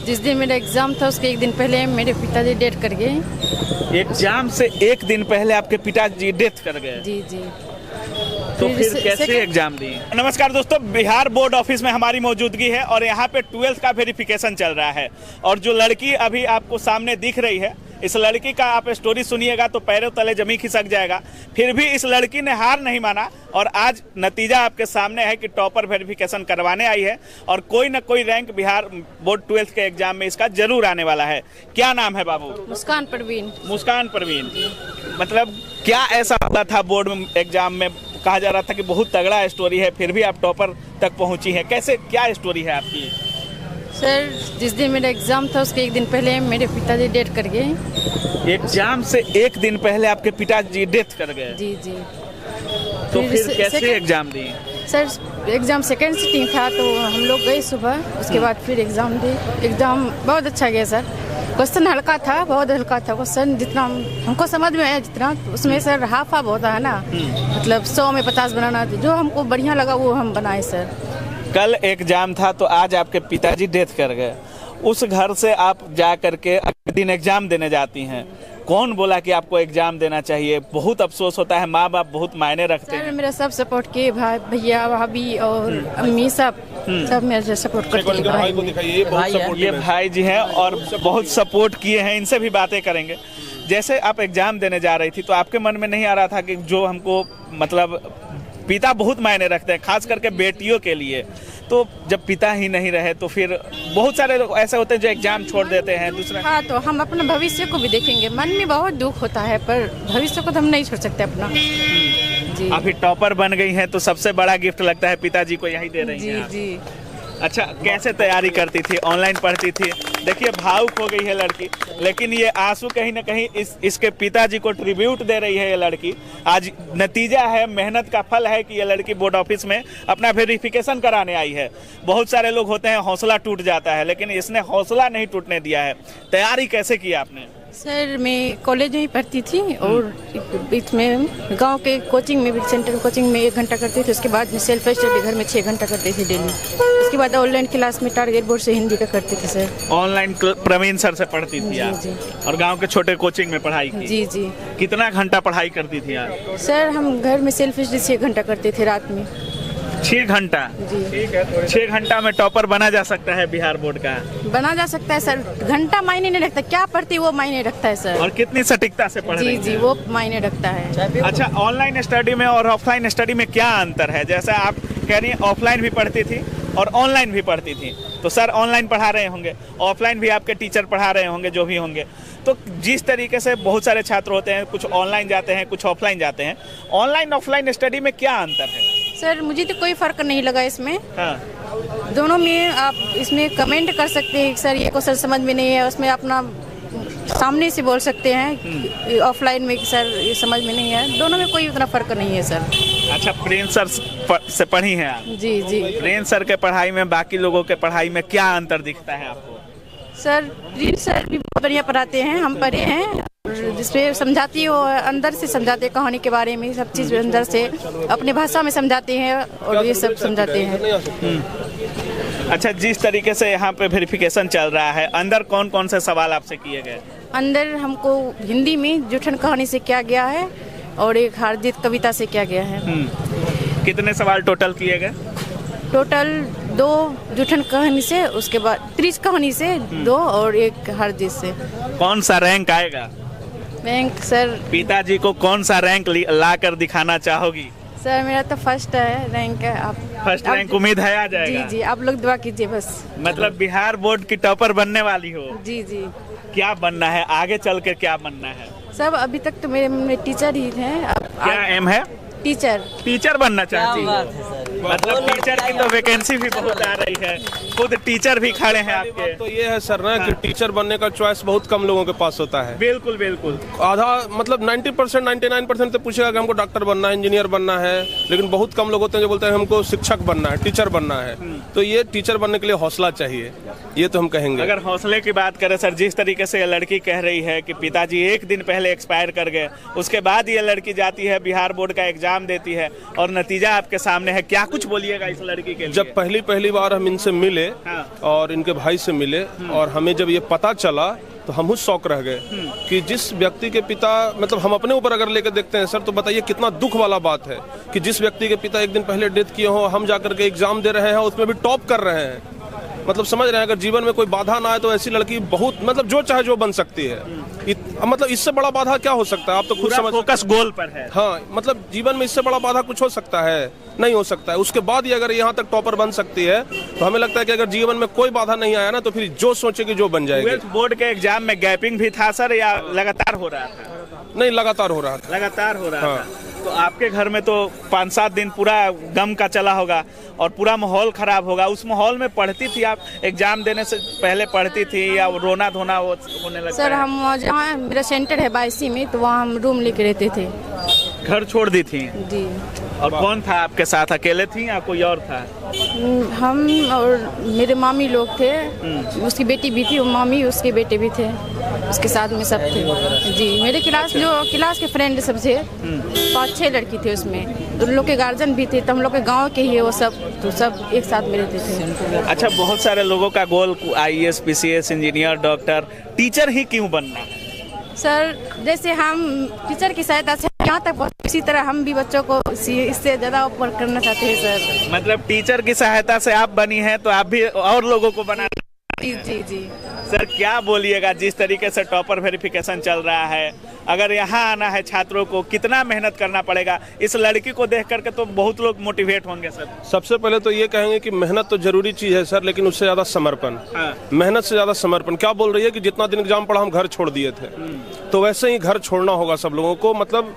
जिस दिन मेरा एग्जाम था उसके एक दिन पहले मेरे पिताजी डेथ कर गए। एग्जाम से एक दिन पहले आपके पिताजी डेथ कर गए? जी जी। तो फिर कैसे एग्जाम दिए? नमस्कार दोस्तों, बिहार बोर्ड ऑफिस में हमारी मौजूदगी है और यहाँ पे 12th का वेरिफिकेशन चल रहा है। और जो लड़की अभी आपको सामने दिख रही है, इस लड़की का आप स्टोरी सुनिएगा तो पैरों तले जमीन खिसक जाएगा। फिर भी इस लड़की ने हार नहीं माना और आज नतीजा आपके सामने है कि टॉपर वेरिफिकेशन करवाने आई है और कोई न कोई रैंक बिहार बोर्ड 12th के एग्जाम में इसका जरूर आने वाला है। क्या नाम है बाबू? मुस्कान परवीन। मुस्कान परवीन। मतलब क्या ऐसा हुआ था बोर्ड एग्जाम में? कहा जा रहा था कि बहुत तगड़ा स्टोरी है, फिर भी आप टॉपर तक पहुंची हैं। कैसे, क्या स्टोरी है आपकी? सर, जिस दिन मेरा एग्जाम था उसके एक दिन पहले मेरे पिताजी डेथ कर गए। एग्जाम से एक दिन पहले आपके पिताजी डेथ कर गए? जी जी। तो फिर कैसे एग्जाम दिए? सर, एग्जाम सेकेंड सिटिंग था तो हम लोग गए सुबह, उसके बाद फिर एग्जाम दिए। एग्जाम बहुत अच्छा गया सर। क्वेश्चन हल्का था, बहुत हल्का था क्वेश्चन, जितना हमको समझ में आया जितना, उसमें सर हाफ हाफ होता है ना, मतलब 100 में 50 बनाना, जो हमको बढ़िया लगा वो हम बनाए सर। कल एग्जाम था तो आज आपके पिताजी डेथ कर गए। उस घर से आप जा करके अगले दिन एग्जाम देने जाती हैं। कौन बोला कि आपको एग्जाम देना चाहिए? बहुत अफसोस होता है, माँ बाप बहुत मायने रखते हैं। मेरा सब सपोर्ट किए, भाई भैया भाभी और अम्मी सब मेरे सपोर्ट करते हैं। ये भाई जी हैं और बहुत सपोर्ट किए हैं, इनसे भी बातें करेंगे। जैसे आप एग्जाम देने जा रही थी तो आपके मन में नहीं आ रहा था कि जो हमको, मतलब पिता बहुत मायने रखते हैं, खास करके बेटियों के लिए, तो जब पिता ही नहीं रहे तो फिर बहुत सारे लोग ऐसे होते हैं जो एग्जाम छोड़ देते हैं दूसरे। हाँ, तो हम अपने भविष्य को भी देखेंगे। मन में बहुत दुख होता है पर भविष्य को तो हम नहीं छोड़ सकते अपना। जी। अभी टॉपर बन गई हैं तो सबसे बड़ा गिफ्ट लगता है पिताजी को यही दे रही हैं। जी जी। अच्छा, कैसे तैयारी करती थी? ऑनलाइन पढ़ती थी? देखिए भावुक हो गई है लड़की, लेकिन ये आंसू कहीं ना कहीं इसके पिताजी को ट्रिब्यूट दे रही है ये लड़की। आज नतीजा है, मेहनत का फल है कि ये लड़की बोर्ड ऑफिस में अपना वेरिफिकेशन कराने आई है। बहुत सारे लोग होते हैं हौसला टूट जाता है, लेकिन इसने हौसला नहीं टूटने दिया है। तैयारी कैसे की आपने? सर, मैं कॉलेज में ही पढ़ती थी और बीच में गांव के कोचिंग में भी, सेंटर कोचिंग में 1 घंटा करती थी। उसके बाद में सेल्फ स्टडी घर में 6 घंटा करती थी डेली। उसके बाद ऑनलाइन क्लास में टारगेट बोर्ड से हिंदी का करती थी सर। ऑनलाइन प्रवीण सर से पढ़ती थी आप? जी। और गांव के छोटे कोचिंग में पढ़ाई की? जी जी। कितना घंटा पढ़ाई करती थी आप? सर, हम घर में सेल्फ स्टडी 6 घंटा करते थे रात में। 6 घंटा? जी। 6 घंटा में टॉपर बना जा सकता है बिहार बोर्ड का? बना जा सकता है सर। घंटा मायने नहीं रखता, क्या पढ़ती वो मायने रखता है सर। और कितनी सटीकता से पढ़ रही जी जी, वो मायने रखता है। अच्छा, ऑनलाइन स्टडी में और ऑफलाइन स्टडी में क्या अंतर है? जैसे आप कह रही हैं ऑफलाइन भी पढ़ती थी और ऑनलाइन भी पढ़ती थी, तो सर ऑनलाइन पढ़ा रहे होंगे, ऑफलाइन भी आपके टीचर पढ़ा रहे होंगे, जो भी होंगे। तो जिस तरीके से बहुत सारे छात्र होते हैं, कुछ ऑनलाइन जाते हैं, कुछ ऑफलाइन जाते हैं, ऑनलाइन ऑफलाइन स्टडी में क्या अंतर है? सर, मुझे तो कोई फर्क नहीं लगा इसमें। हाँ। दोनों में आप इसमें कमेंट कर सकते हैं, सर ये क्वेश्चन समझ में नहीं है, उसमें अपना सामने से बोल सकते हैं। ऑफलाइन में सर ये समझ में नहीं है, दोनों में कोई उतना फर्क नहीं है सर। अच्छा, प्रिंस सर से पढ़ी हैं आप? जी जी। प्रिंस सर के पढ़ाई में बाकी लोगों के पढ़ाई में क्या अंतर दिखता है आपको? सर, प्रिंस सर भी बहुत बढ़िया पढ़ाते हैं, हम पढ़े हैं। जिसपे समझाती है वो अंदर से समझाते हैं, कहानी के बारे में सब चीज़ अंदर से अपनी भाषा में समझाते हैं और ये सब समझाते हैं। अच्छा, जिस तरीके से यहाँ पे वेरिफिकेशन चल रहा है, अंदर कौन कौन से सवाल आपसे किए गए? अंदर हमको हिंदी में जूठन कहानी से क्या गया है और एक हार जीत कविता से क्या गया है। कितने सवाल टोटल किए गए? टोटल 2 जूठन कहानी से, उसके बाद 30 कहानी से 2 और एक हार जीत से। कौन सा रैंक आएगा? रैंक सर, पिताजी को कौन सा रैंक ला कर दिखाना चाहोगी? सर, मेरा तो फर्स्ट है रैंक है। आप फर्स्ट रैंक उम्मीद है आ जाएगा? जी जी, आप लोग दुआ कीजिए बस। मतलब बिहार बोर्ड की टॉपर बनने वाली हो? जी जी। क्या बनना है आगे चल के, क्या बनना है? सब अभी तक तो मेरे टीचर ही हैं। क्या एम है? टीचर बनना चाहती हूँ। मतलब टीचर की तो वैकेंसी भी बहुत आ रही है, खुद टीचर भी खड़े हैं आपके। तो ये है सर ना कि टीचर बनने का चॉइस बहुत कम लोगों के पास होता है। बिल्कुल बिल्कुल। आधा मतलब 90% 99% तो पूछेगा कि हमको डॉक्टर बनना है, इंजीनियर बनना है, लेकिन बहुत कम लोग होते हैं जो बोलते हैं हमको शिक्षक बनना है, टीचर बनना है। तो ये टीचर बनने के लिए हौसला चाहिए, ये तो हम कहेंगे। अगर हौसले की बात करें सर, जिस तरीके से ये लड़की कह रही है कि पिताजी 1 दिन पहले एक्सपायर कर गए, उसके बाद ये लड़की जाती है बिहार बोर्ड का एग्जाम देती है और नतीजा आपके सामने है, क्या कुछ बोलिएगा इस लड़की के लिए? जब पहली बार हम इनसे मिले हाँ। और इनके भाई से मिले और हमें जब ये पता चला तो हम उस शौक रह गए कि जिस व्यक्ति के पिता, मतलब हम अपने ऊपर अगर लेकर देखते हैं सर, तो बताइए कितना दुख वाला बात है कि जिस व्यक्ति के पिता एक दिन पहले डेथ किए हो, हम जाकर के एग्जाम दे रहे हैं, उसमें भी टॉप कर रहे हैं। मतलब समझ रहे हैं, अगर जीवन में कोई बाधा ना आए तो ऐसी लड़की बहुत, मतलब जो चाहे जो बन सकती है। मतलब इससे बड़ा बाधा क्या हो सकता है, आप तो खुद समझ। फोकस गोल पर है। हाँ, मतलब जीवन में इससे बड़ा बाधा कुछ हो सकता है? नहीं हो सकता है। उसके बाद ही अगर यहाँ तक टॉपर बन सकती है तो हमें लगता है कि अगर जीवन में कोई बाधा नहीं आया ना तो फिर जो सोचेगी जो बन जाएगी। बोर्ड के एग्जाम में गैपिंग भी था सर या लगातार हो रहा था? नहीं, लगातार हो रहा था। लगातार हो रहा हाँ। था। तो आपके घर में तो 5-7 दिन पूरा गम का चला होगा और पूरा माहौल खराब होगा। उस माहौल में पढ़ती थी आप? एग्जाम देने से पहले पढ़ती थी या रोना धोना होने लगता सर है? हम जहाँ मेरा सेंटर है 22 में, तो वहाँ हम रूम लेके रहते थे। घर छोड़ दी थी? जी। और कौन था आपके साथ? अकेले थी या कोई और था? हम और मेरे मामी लोग थे, उसकी बेटी भी थी, वो मामी उसके बेटे भी थे, उसके साथ में सब थे। जी, मेरे क्लास के फ्रेंड सब थे, 5-6 लड़की थे उसमें, उन लोग के गार्जियन भी थे, तो हम लोग के गांव के ही है वो सब, तो सब एक साथ में रहते थे। अच्छा, बहुत सारे लोगों का goal IAS, PCS, engineer, doctor, teacher ही क्यों बनना? सर जैसे हम टीचर की सहायता से यहाँ तक पहुँचे, इसी तरह हम भी बच्चों को इससे ज़्यादा ऊपर करना चाहते हैं सर। मतलब टीचर की सहायता से आप बनी हैं तो आप भी और लोगों को बनाना। जी जी जी। सर क्या बोलिएगा, जिस तरीके से टॉपर वेरिफिकेशन चल रहा है, अगर यहाँ आना है छात्रों को कितना मेहनत करना पड़ेगा? इस लड़की को देख करके तो बहुत लोग मोटिवेट होंगे सर। सबसे पहले तो ये कहेंगे कि मेहनत तो जरूरी चीज है सर, लेकिन उससे ज्यादा समर्पण। हाँ। मेहनत से ज्यादा समर्पण। क्या बोल रही है कि जितना दिन एग्जाम पढ़ा हम घर छोड़ दिए थे, तो वैसे ही घर छोड़ना होगा सब लोगों को। मतलब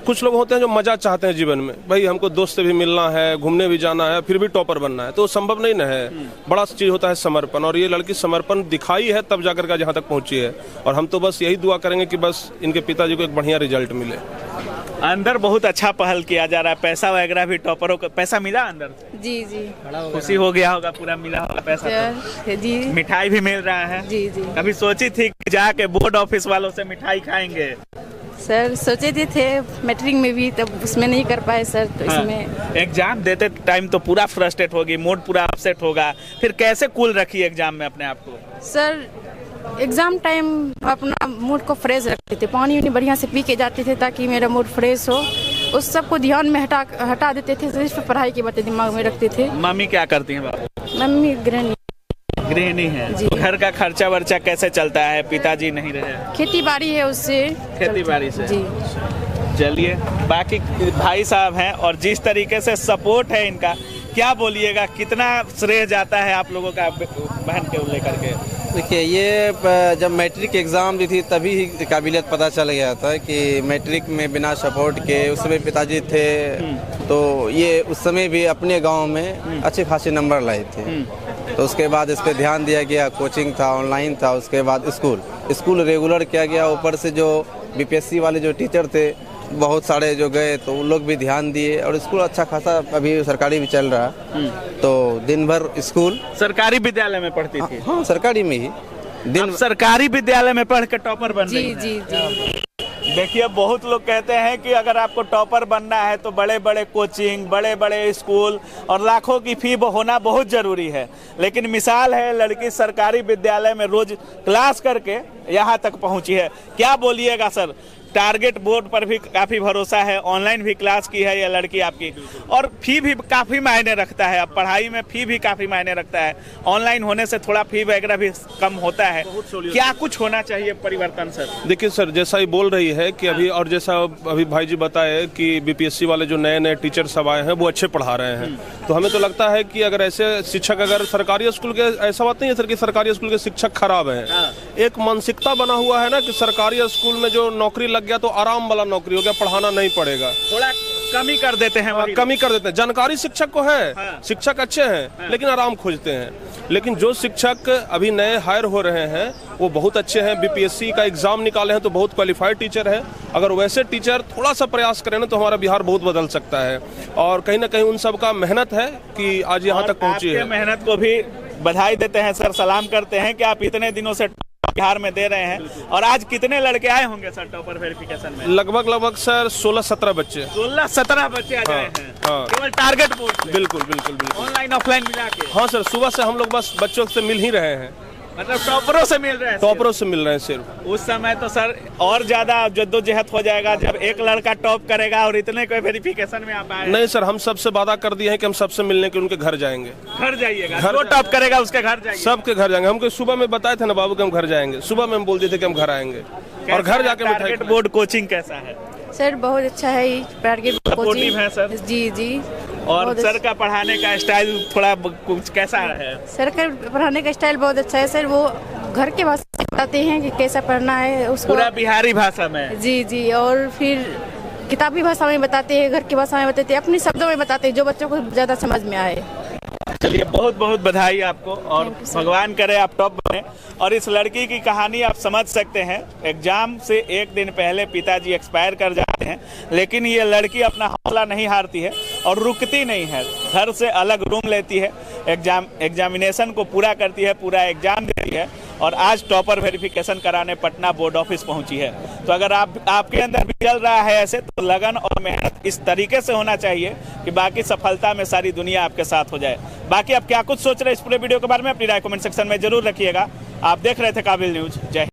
कुछ लोग होते हैं जो मजा चाहते हैं जीवन में, भाई हमको दोस्त से भी मिलना है, घूमने भी जाना है, फिर भी टॉपर बनना है, तो संभव नहीं ना है। बड़ा चीज होता है समर्पण, और ये लड़की समर्पण दिखाई है तब जाकर के जहाँ तक पहुंची है। और हम तो बस यही दुआ करेंगे कि बस इनके पिताजी को एक बढ़िया रिजल्ट मिले। अंदर बहुत अच्छा पहल किया जा रहा है, पैसा वगैरह भी टॉपरों को पैसा मिला अंदर? जी जी। खुशी हो गया होगा, पूरा मिला होगा पैसा तो? जी। मिठाई भी मिल रहा है? जी जी। कभी सोची थी कि जाके बोर्ड ऑफिस वालों से मिठाई खाएंगे? सर सोचे थे मैट्रिक में भी, तब उसमें नहीं कर पाए सर, तो हाँ। इसमें एग्जाम देते टाइम तो पूरा फ्रस्ट्रेट होगी, मूड पूरा अपसेट होगा, फिर कैसे कूल रखी एग्जाम में अपने आप को? सर एग्जाम टाइम अपना मूड को फ्रेश रखते थे, पानी वानी बढ़िया से पी के जाते थे ताकि मेरा मूड फ्रेश हो। उस सब को ध्यान में हटा देते थे, सिर्फ पढ़ाई की बातें दिमाग में रखते थे। मम्मी क्या करती हैं बाबू? मम्मी गृहिणी है। तो घर का खर्चा वर्चा कैसे चलता है? पिताजी नहीं रहे? खेती बाड़ी है उससे। खेती बाड़ी से? जी। चलिए, बाकी भाई साहब हैं और जिस तरीके से सपोर्ट है इनका, क्या बोलिएगा, कितना श्रेय जाता है आप लोगों का बहन के लेकर के? देखिए, ये जब मैट्रिक एग्ज़ाम दी थी तभी ही काबिलियत पता चल गया था कि मैट्रिक में बिना सपोर्ट के, उस समय पिताजी थे तो ये उस समय भी अपने गांव में अच्छे खासे नंबर लाए थे। तो उसके बाद इस पर ध्यान दिया गया, कोचिंग था, ऑनलाइन था, उसके बाद स्कूल रेगुलर किया गया। ऊपर से जो BPSC वाले जो टीचर थे बहुत सारे जो गए, तो उन लोग भी ध्यान दिए और स्कूल अच्छा खासा अभी सरकारी भी चल रहा है। तो दिन भर स्कूल। सरकारी विद्यालय में पढ़ती थी? हाँ, सरकारी में ही दिन। सरकारी विद्यालय में पढ़ के टॉपर बन रही जी जी जी। देखिए, बहुत लोग कहते हैं कि अगर आपको टॉपर बनना है तो बड़े बड़े कोचिंग, बड़े बड़े स्कूल और लाखों की फी होना बहुत जरूरी है, लेकिन मिसाल है लड़की सरकारी विद्यालय में रोज क्लास करके यहाँ तक पहुँची है। क्या बोलिएगा सर, टारगेट बोर्ड पर भी काफी भरोसा है, ऑनलाइन भी क्लास की है ये लड़की आपकी, और फी भी काफी मायने रखता है। अब पढ़ाई में फी भी काफी मायने रखता है, ऑनलाइन होने से थोड़ा फी वगैरह भी कम होता है। क्या कुछ होना चाहिए परिवर्तन सर? देखिए सर, जैसा ही बोल रही है कि अभी, और जैसा अभी भाई जी बताए कि BPSC वाले जो नए नए टीचर सब आए हैं वो अच्छे पढ़ा रहे हैं, तो हमें तो लगता है कि अगर ऐसे शिक्षक, अगर सरकारी स्कूल के, ऐसा बात नहीं है सर कि सरकारी स्कूल के शिक्षक खराब हैं। एक मानसिकता बना हुआ है ना कि सरकारी स्कूल में जो नौकरी लग गया तो आराम वाला नौकरी हो गया, पढ़ाना नहीं पड़ेगा, थोड़ा कमी कर देते हैं। कमी कर देते हैं। जानकारी शिक्षक को है, हाँ। शिक्षक अच्छे हैं, लेकिन आराम खोजते हैं। लेकिन जो शिक्षक अभी नए हायर हो रहे हैं वो बहुत अच्छे हैं, BPSC का एग्जाम निकाले हैं तो बहुत क्वालिफाइड टीचर है। अगर वैसे टीचर थोड़ा सा प्रयास करें ना तो हमारा बिहार बहुत बदल सकता है। और कहीं ना कहीं उन सब का मेहनत है कि आज यहाँ तक पहुँची है। मेहनत को भी बधाई देते हैं सर, सलाम करते हैं कि आप इतने दिनों से बिहार में दे रहे हैं। और आज कितने लड़के आए होंगे सर टॉपर वेरिफिकेशन में? लगभग सर 16-17 बच्चे। 16-17 बच्चे आ गए हैं। हाँ। केवल टारगेट पोस्ट पे? बिल्कुल बिल्कुल बिल्कुल। ऑनलाइन ऑफलाइन मिला के? हाँ सर, सुबह से हम लोग बस बच्चों से मिल ही रहे हैं। मतलब टॉपरों से मिल रहे हैं? टॉपरों से मिल रहे हैं सिर्फ। उस समय तो सर और ज्यादा जद्दोजहद हो जाएगा जब एक लड़का टॉप करेगा और इतने कोई वेरिफिकेशन में आ पाए। नहीं सर, हम सबसे वादा कर दिए हैं कि हम सबसे मिलने के उनके घर जाएंगे। घर जाइएगा? जो टॉप करेगा उसके घर जाएंगे? सबके घर जाएंगे। हमको सुबह में बताए थे ना बाबू कि हम घर जाएंगे। सुबह में हम बोल दिए थे कि हम घर आएंगे और घर जाके टारगेट बोर्ड कोचिंग कैसा है सर? बहुत अच्छा है टारगेट सपोर्टिव है सर? जी जी। और सर का पढ़ाने का स्टाइल थोड़ा कुछ कैसा है? सर का पढ़ाने का स्टाइल बहुत अच्छा है सर। वो घर के भाषा में बताते हैं कि कैसा पढ़ना है उसको, पूरा बिहारी भाषा में? जी जी। और फिर किताबी भाषा में बताते हैं, घर की भाषा में बताते हैं, अपने शब्दों में बताते हैं जो बच्चों को ज्यादा समझ में आए। चलिए, बहुत बहुत बधाई आपको और भगवान करे आप टॉप बने। और इस लड़की की कहानी आप समझ सकते हैं। एग्जाम से एक दिन पहले पिताजी एक्सपायर कर जाते हैं, लेकिन ये लड़की अपना हौसला नहीं हारती है और रुकती नहीं है। घर से अलग रूम लेती है, एग्जामिनेशन को पूरा करती है, पूरा एग्जाम देती है और आज टॉपर वेरिफिकेशन कराने पटना बोर्ड ऑफिस पहुंची है। तो अगर आपके अंदर भी चल रहा है ऐसे, तो लगन और मेहनत इस तरीके से होना चाहिए कि बाकी सफलता में सारी दुनिया आपके साथ हो जाए। बाकी आप क्या कुछ सोच रहे हैं इस पूरे वीडियो के बारे में, अपनी राय कमेंट सेक्शन में जरूर रखिएगा। आप देख रहे थे काबिल न्यूज। जय हिंद।